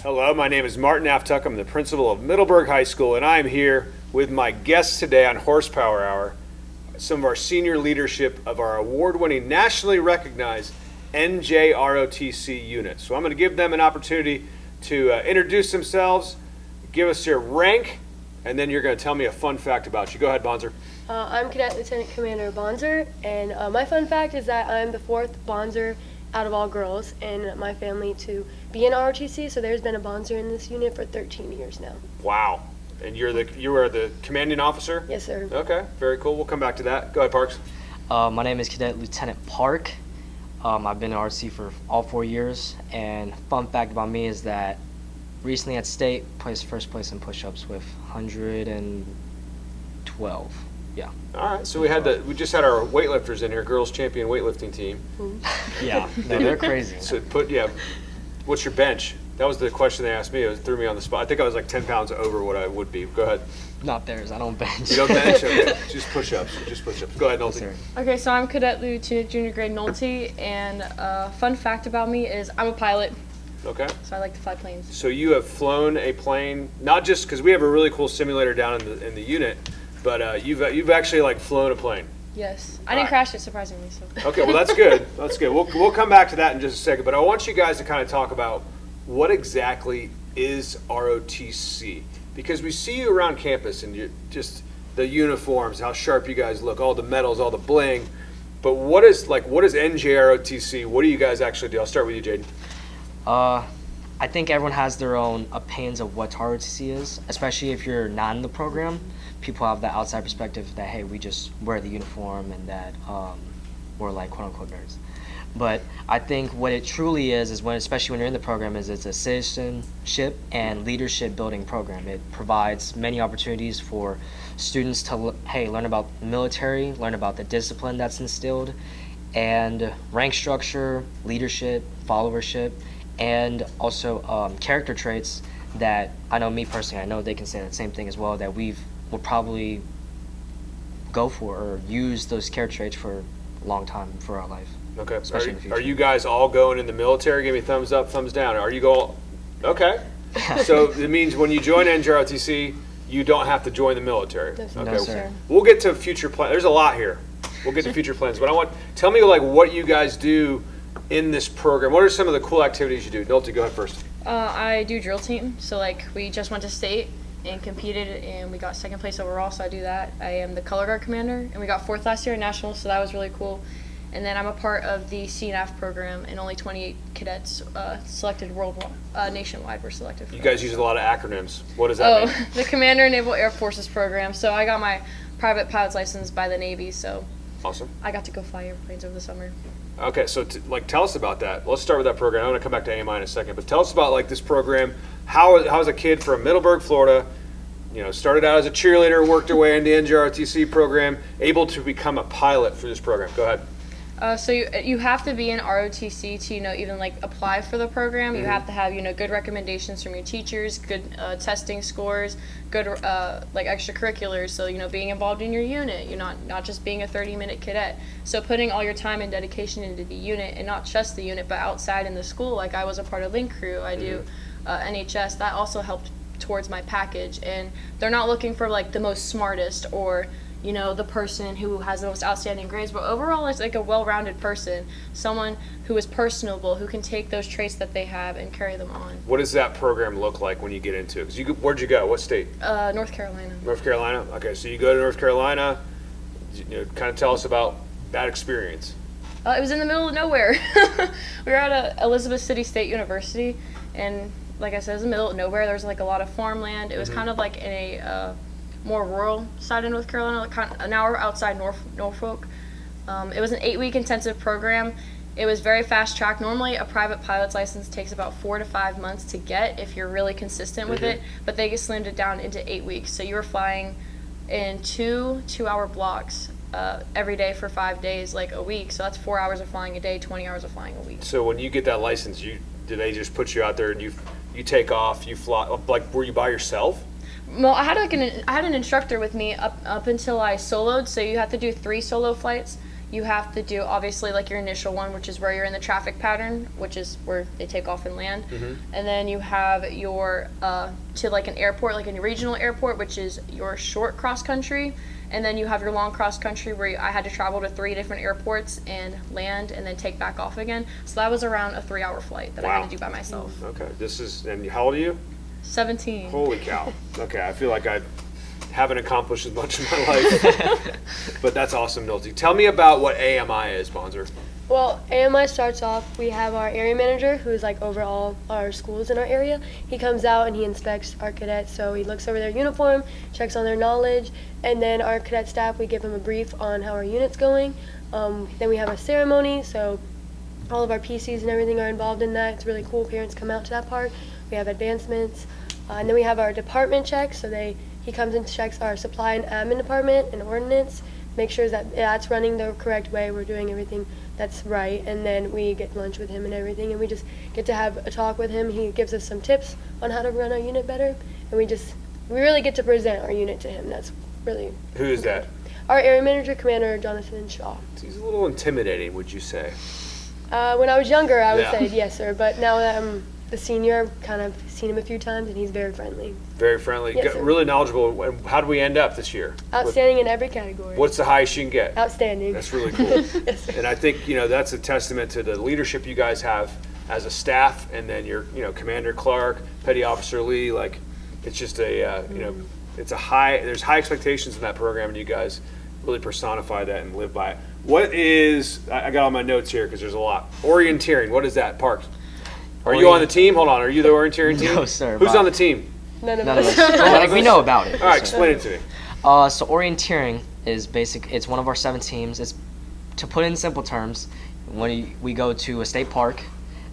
Hello, my name is Martin Aftuck. I'm the principal of Middleburg High School, and I'm here with my guests today on Horsepower Hour, some of our senior leadership of our award-winning, nationally recognized NJROTC unit. So I'm going to give them an opportunity to introduce themselves, give us your rank, and then you're going to tell me a fun fact about you. Go ahead, Bonser. I'm Cadet Lieutenant Commander Bonser, and my fun fact is that I'm the 4th Bonser out of all girls in my family to be in ROTC, so there's been a Bonser in this unit for 13 years now. Wow. And you are the commanding officer? Yes, sir. Okay, very cool. We'll come back to that. Go ahead, Parks. My name is Cadet Lieutenant Park. I've been in ROTC for all 4 years, and fun fact about me is that recently at state, placed first place in push-ups with 112. Yeah. All right, so we just had our weightlifters in here, girls champion weightlifting team. Yeah, they're crazy. So what's your bench? That was the question they asked me. It threw me on the spot. I think I was like 10 pounds over what I would be. Go ahead. Not theirs. I don't bench. You don't bench? Okay. Just push-ups. Go ahead, Nolte. Yes, Okay, so I'm Cadet Lieutenant Junior Grade Nolte, and fun fact about me is I'm a pilot, Okay. so I like to fly planes. So you have flown a plane, not just because we have a really cool simulator down in the unit, but you've actually like flown a plane. Yes, I didn't crash it surprisingly. So. Okay, well that's good. That's good. We'll come back to that in just a second, but I want you guys to kind of talk about what exactly is ROTC, because we see you around campus and you're just the uniforms, how sharp you guys look, all the medals, all the bling. But what is NJROTC? What do you guys actually do? I'll start with you, Jaden. I think everyone has their own opinions of what ROTC is, especially if you're not in the program. People have the outside perspective that, hey, we just wear the uniform and that we're like quote-unquote nerds. But I think what it truly is when, especially when you're in the program, is it's a citizenship and leadership building program. It provides many opportunities for students to, learn about the military, learn about the discipline that's instilled, and rank structure, leadership, followership, and also character traits that I know me personally, I know they can say that same thing as well, that we'll probably go for or use those character traits for a long time for our life. Okay. Especially in the future. Are you guys all going in the military? Give me thumbs up, thumbs down. Are you going? Okay. So it means when you join NJROTC, you don't have to join the military. No, Okay. No, sir. We'll get to future plans. There's a lot here. We'll get to future plans, but tell me like what you guys do in this program. What are some of the cool activities you do? Nolte, go ahead first. I do drill team, so like we just went to state and competed, and we got 2nd place overall, so I do that. I am the color guard commander, and we got 4th last year at nationals, so that was really cool. And then I'm a part of the CNAF program, and only 28 cadets selected nationwide were selected. You guys use a lot of acronyms. What does that mean? The Commander Naval Air Forces program. So I got my private pilot's license by the Navy, so Awesome. I got to go fly airplanes over the summer. Okay, so tell us about that. Let's start with that program. I'm going to come back to AMI in a second, but tell us about like this program. How's a kid from Middleburg, Florida, started out as a cheerleader, worked her way into the NJROTC program, able to become a pilot for this program? Go ahead. So you have to be in ROTC to even like apply for the program. You have to have good recommendations from your teachers, good testing scores, good like extracurriculars. So being involved in your unit, you're not just being a 30-minute cadet. So putting all your time and dedication into the unit, and not just the unit, but outside in the school. Like I was a part of Link Crew. I do NHS. That also helped towards my package. And they're not looking for like the most smartest or the person who has the most outstanding grades, but overall it's like a well-rounded person, someone who is personable, who can take those traits that they have and carry them on. What does that program look like when you get into it? Where'd you go? What state? North Carolina. North Carolina? Okay, so you go to North Carolina, kind of tell us about that experience. It was in the middle of nowhere. We were at Elizabeth City State University, and like I said, it was in the middle of nowhere. There was like a lot of farmland. It was kind of like in a more rural side of North Carolina, like an hour outside Norfolk. It was an 8-week intensive program. It was very fast track. Normally a private pilot's license takes about 4 to 5 months to get if you're really consistent with it, but they slimmed it down into 8 weeks. So you were flying in 2 2-hour blocks every day for 5 days, like a week. So that's 4 hours of flying a day, 20 hours of flying a week. So when you get that license, do they just put you out there and you take off, you fly, like were you by yourself? Well, I had an instructor with me up until I soloed. So you have to do 3 solo flights. you have to do obviously like your initial one, which is where you're in the traffic pattern, which is where they take off and land. And then you have your to like an airport, like a regional airport, which is your short cross country. And then you have your long cross country where I had to travel to 3 different airports and land and then take back off again. So that was around a 3-hour flight that I had to do by myself. Okay, and how old are you? 17. Holy cow. Okay, I feel like I haven't accomplished as much in my life. But that's awesome, Nolte. Tell me about what AMI is, Bonser. Well, AMI starts off, we have our area manager who's like over all our schools in our area. He comes out and he inspects our cadets, so he looks over their uniform, checks on their knowledge, and then our cadet staff, we give them a brief on how our unit's going. Then we have a ceremony, so all of our PCs and everything are involved in that. It's really cool. Parents come out to that part. We have advancements. And then we have our department checks, so he comes and checks our supply and admin department and ordinance, make sure that that's running the correct way, we're doing everything that's right, and then we get lunch with him and everything, and we just get to have a talk with him. He gives us some tips on how to run our unit better, and we really get to present our unit to him. That's really Who is that? our area manager, Commander Jonathan Shaw. He's a little intimidating, would you say? When I was younger, I would Yeah. say yes, sir, but now that I'm the senior, I've kind of seen him a few times, and he's very friendly. Very friendly, Yes, sir. really knowledgeable. And how do we end up this year? Outstanding in every category. What's the highest you can get? Outstanding. That's really cool. Yes, sir. And I think, that's a testament to the leadership you guys have as a staff, and then your, Commander Clark, Petty Officer Lee, like, it's just there's high expectations in that program, and you guys really personify that and live by it. What is, I got all my notes here because there's a lot. Orienteering, what is that, Parks? Are you on the team? Hold on, are you the orienteering team? No, sir. Who's on the team? None of None of us. us. Like, we know about it. All right, so. explain it to me. So orienteering is it's one of our 7 teams. It's, to put it in simple terms, when we go to a state park,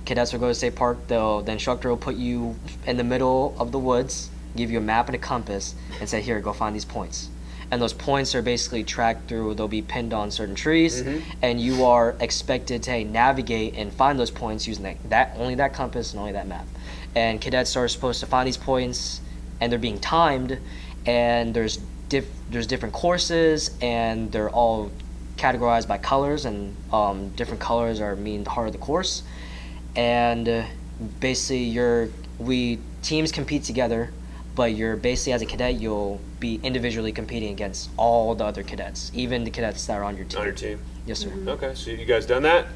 cadets will go to a state park, the instructor will put you in the middle of the woods, give you a map and a compass, and say, here, go find these points. And those points are basically tracked through, they'll be pinned on certain trees, and you are expected to navigate and find those points using only that compass and only that map. And cadets are supposed to find these points, and they're being timed, and there's different courses, and they're all categorized by colors, and different colors mean the harder the course. And basically teams compete together, but you're basically, as a cadet, you'll be individually competing against all the other cadets, even the cadets that are on your team. On your team. Yes, sir. Okay, so you guys done that?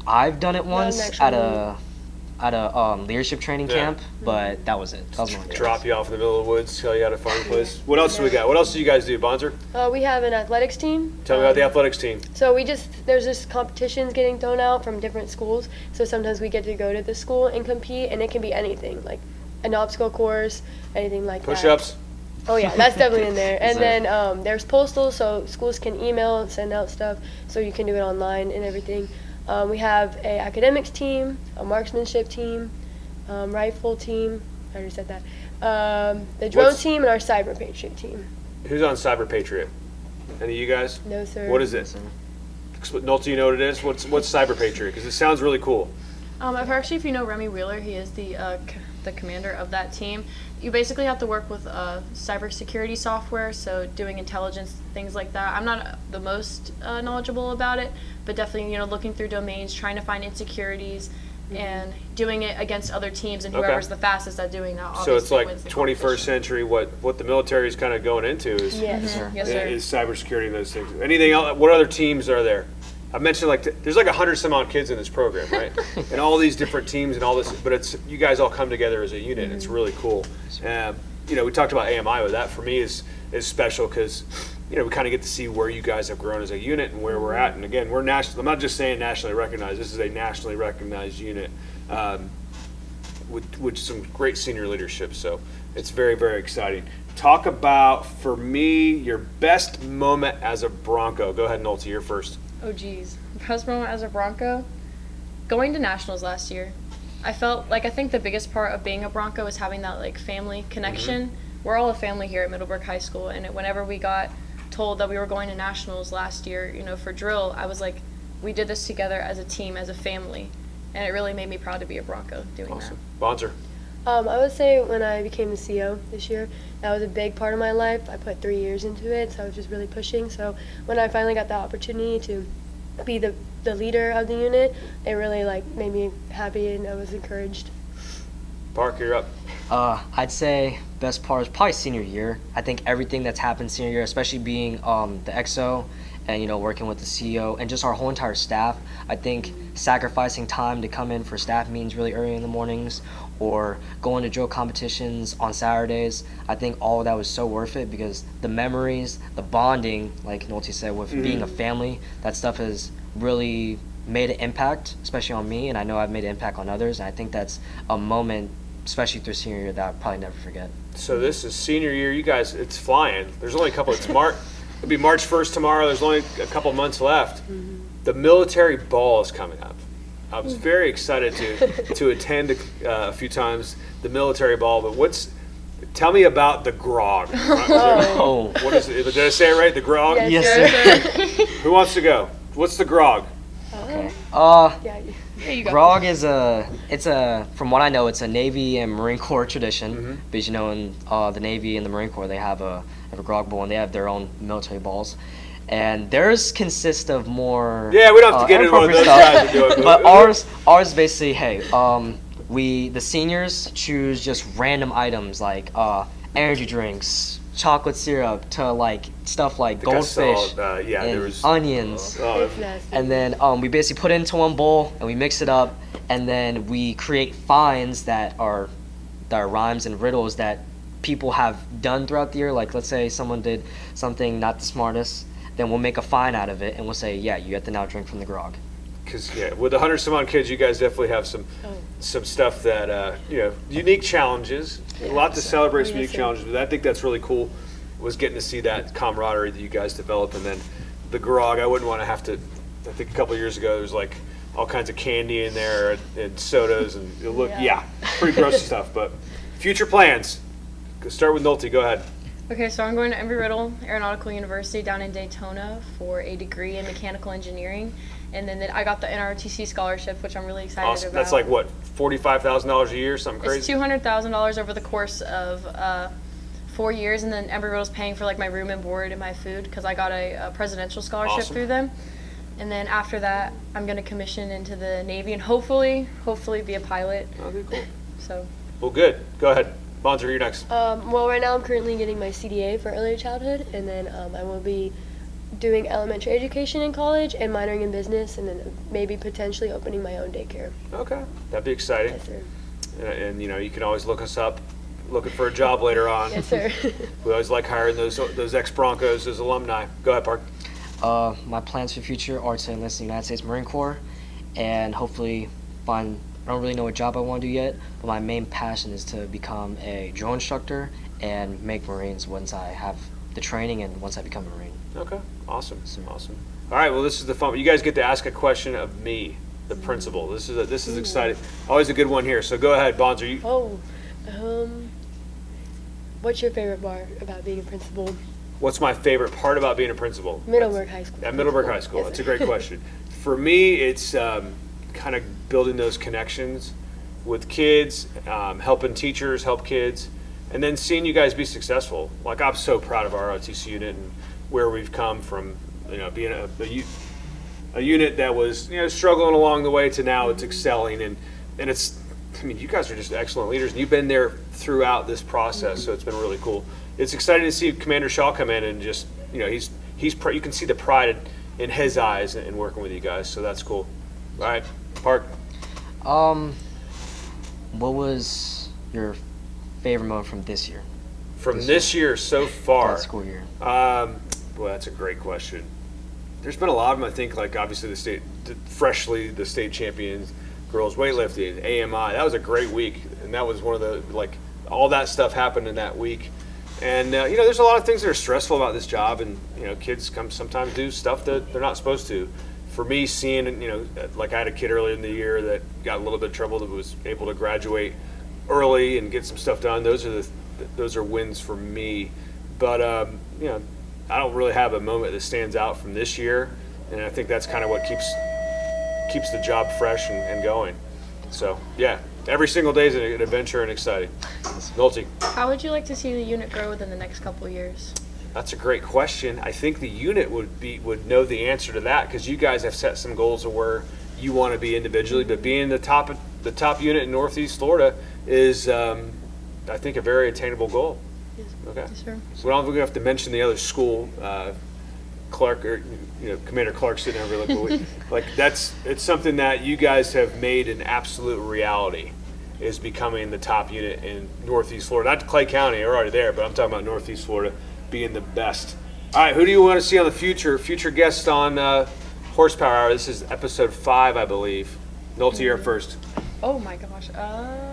I've done it once actually. at a leadership training Yeah. camp, but that was it. That was one. Drop you off in the middle of the woods, tell you how to find a place. What else do we got? What else do you guys do, Bonser? We have an athletics team. Tell me about the athletics team. So there's just competitions getting thrown out from different schools. So sometimes we get to go to the school and compete, and it can be anything, like an obstacle course, anything like that. Push-ups? Oh yeah, that's definitely in there. And Sir. then there's postal, so schools can email and send out stuff, so you can do it online and everything. We have a academics team, a marksmanship team, rifle team. I already said that. The drone team and our cyber patriot team. Who's on Cyber Patriot? Any of you guys? No sir. What is it? Nolte, you know what it is? What's Cyber Patriot? Because it sounds really cool. I've heard, actually, if you know Remy Wheeler, he is the commander of that team. You basically have to work with cybersecurity software, so doing intelligence, things like that. I'm not the most knowledgeable about it, but definitely, looking through domains, trying to find insecurities, and doing it against other teams, and whoever's the fastest at doing that. So it's obviously like wins the 21st competition. century, what the military is kind of going into is, Yes. Sir. Yes, sir. is cybersecurity and those things. Anything else? What other teams are there? I mentioned there's like 100 some odd kids in this program, right? And all these different teams and all this, but it's you guys all come together as a unit. And it's really cool. We talked about AMI, but that for me is special because we kind of get to see where you guys have grown as a unit and where we're at. And again, we're national. I'm not just saying nationally recognized. This is a nationally recognized unit with some great senior leadership. So it's very, very exciting. Talk about, for me, your best moment as a Bronco. Go ahead, Nolte, you're first. Oh geez, best moment as a Bronco, going to nationals last year. I think the biggest part of being a Bronco is having that family connection. We're all a family here at Middleburg High School, and whenever we got told that we were going to nationals last year, for drill, I was like, we did this together as a team, as a family, and it really made me proud to be a Bronco doing Awesome. Bonser. I would say when I became the CO this year, that was a big part of my life. I put 3 years into it, so I was just really pushing. So when I finally got the opportunity to be the leader of the unit, it really made me happy, and I was encouraged. Park, you're up. I'd say best part is probably senior year. I think everything that's happened senior year, especially being the XO and working with the CEO and just our whole entire staff. I think sacrificing time to come in for staff meetings really early in the mornings or going to drill competitions on Saturdays. I think all of that was so worth it because the memories, the bonding, like Nolte said, with being a family, that stuff has really made an impact, especially on me, and I know I've made an impact on others, and I think that's a moment, especially through senior year, that I'll probably never forget. So this is senior year. You guys, it's flying. There's only a couple. It'll be March 1st tomorrow. There's only a couple months left. The military ball is coming up. I was very excited to attend a few times the military ball. But tell me about the grog. What is it? Did I say it right? The grog? Yes, sir. Who wants to go? What's the grog? Okay. Yeah, you go. Grog is from what I know, it's a Navy and Marine Corps tradition. Because in the Navy and the Marine Corps, they have a grog bowl and they have their own military balls. And theirs consist of more. Yeah, we don't have to get into what those guys are doing. But ours basically, the seniors choose just random items like energy drinks, chocolate syrup, to stuff like goldfish, and onions. It's nasty. And then we basically put it into one bowl and we mix it up, and then we create finds that are rhymes and riddles that people have done throughout the year. Like, let's say someone did something not the smartest, then we'll make a fine out of it and we'll say, yeah, you have to now drink from the grog. Because with 100-some-odd kids, you guys definitely have some stuff that unique challenges. A lot to celebrate some unique challenges, but I think that's really cool. Was getting to see that camaraderie that you guys develop, and then the grog. I wouldn't want to have to. I think a couple of years ago there was all kinds of candy in there and sodas and pretty gross stuff. But future plans. Start with Nolte. Go ahead. Okay, so I'm going to Embry-Riddle Aeronautical University down in Daytona for a degree in mechanical engineering. And then I got the NROTC scholarship, which I'm really excited about. That's what, $45,000 a year, something crazy? It's $200,000 over the course of 4 years, and then Embry-Riddle's paying for my room and board and my food because I got a presidential scholarship through them. And then after that, I'm going to commission into the Navy and hopefully be a pilot. That'd be cool. So. Well, good. Go ahead. Bonser, you're next. Well, right now I'm currently getting my CDA for early childhood, and then I will be doing elementary education in college and minoring in business, and then maybe potentially opening my own daycare. Okay, that'd be exciting. Yes, sir. And you can always look us up, looking for a job later on. Yes, sir. We always like hiring those ex-Broncos as alumni. Go ahead, Park. My plans for the future are to enlist in the United States Marine Corps and hopefully find. I don't really know what job I want to do yet, but my main passion is to become a drill instructor and make Marines once I have the training and once I become a Marine. Okay, awesome. Awesome. All right, well, this is the fun. You guys get to ask a question of me, the principal. This is exciting. Always a good one here. So go ahead, Bonser. What's your favorite part about being a principal? What's my favorite part about being a principal? Middleburg High School. At Middleburg High School. Yes, That's a great question. For me, it's kind of building those connections with kids, helping teachers help kids, and then seeing you guys be successful. I'm so proud of our ROTC unit and where we've come from, being a unit that was, struggling along the way to now it's excelling, and it's, you guys are just excellent leaders, and you've been there throughout this process, so it's been really cool. It's exciting to see Commander Shaw come in and just, you can see the pride in his eyes in working with you guys, so that's cool. All right, Park. What was your favorite moment from this year? From this year so far? That school year. Boy, that's a great question. There's been a lot of them, I think, obviously the state champions, girls weightlifting, AMI. That was a great week, and that was one of the, all that stuff happened in that week. And, there's a lot of things that are stressful about this job, and, kids sometimes do stuff that they're not supposed to. For me, seeing, I had a kid earlier in the year that got a little bit of trouble that was able to graduate early and get some stuff done. Those are wins for me. But, I don't really have a moment that stands out from this year, and I think that's kind of what keeps the job fresh and going. So yeah, every single day is an adventure and exciting. Nolte. How would you like to see the unit grow within the next couple of years? That's a great question. I think the unit would know the answer to that because you guys have set some goals of where you want to be individually. But being the top unit in Northeast Florida is, I think, a very attainable goal. Okay. Yes, sir. So we're gonna have to mention the other school, Clark or Commander Clark sitting over like it's something that you guys have made an absolute reality. Is becoming the top unit in Northeast Florida. Not Clay County, you're already there, but I'm talking about Northeast Florida being the best. All right, who do you want to see on the future guests on Horsepower Hour? This is episode 5, I believe. Nolte, you're first. Oh my gosh.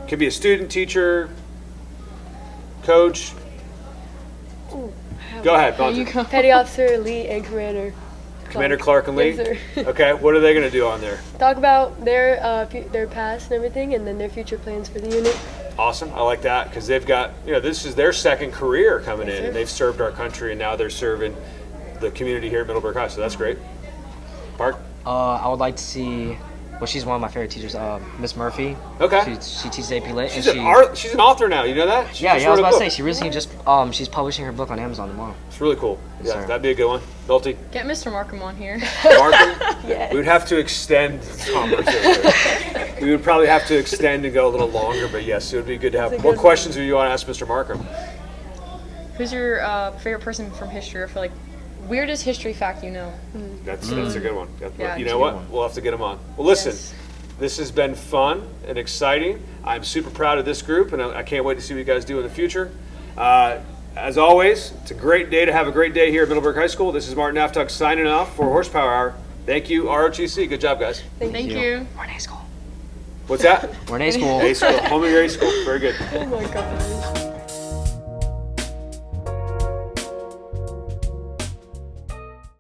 Could be a student, teacher, coach. Go ahead, There you Bonser. go. Petty Officer Lee and Commander Commander Clark and Lee. Yes, sir. Okay, what are they going to do on there? Talk about their past and everything, and then their future plans for the unit. Awesome, I like that because they've got this is their second career coming Yes, in, sir. and they've served our country, and now they're serving the community here at Middleburg High. So that's great. Park. I would like to see. Well, she's one of my favorite teachers, Miss Murphy. Okay. She teaches AP Lit. She's and she's an author now. You know that? She Yeah, just I was wrote a about to book. say she recently just she's publishing her book on Amazon tomorrow. It's really cool. Yes, Yeah, sir. that'd be a good one. Nolte. Get Mr. Markham on here. Markham. Yes. We would have to extend the conversation. We would probably have to extend and go a little longer, but yes, it would be good to have. That's a What good questions do you want to ask Mr. Markham? Who's your favorite person from history, or for like weirdest history fact you know? That's a good one. Yeah, You it's know a what? good one. We'll have to get him on. Well, listen. Yes. This has been fun and exciting. I'm super proud of this group, and I can't wait to see what you guys do in the future. As always, it's a great day to have a great day here at Middleburg High School. This is Martin Aftuck signing off for Horsepower Hour. Thank you, ROTC. Good job, guys. Thank you. We're in A school. What's that? We're in A school. A school. Home and A school. Very good. Oh my gosh.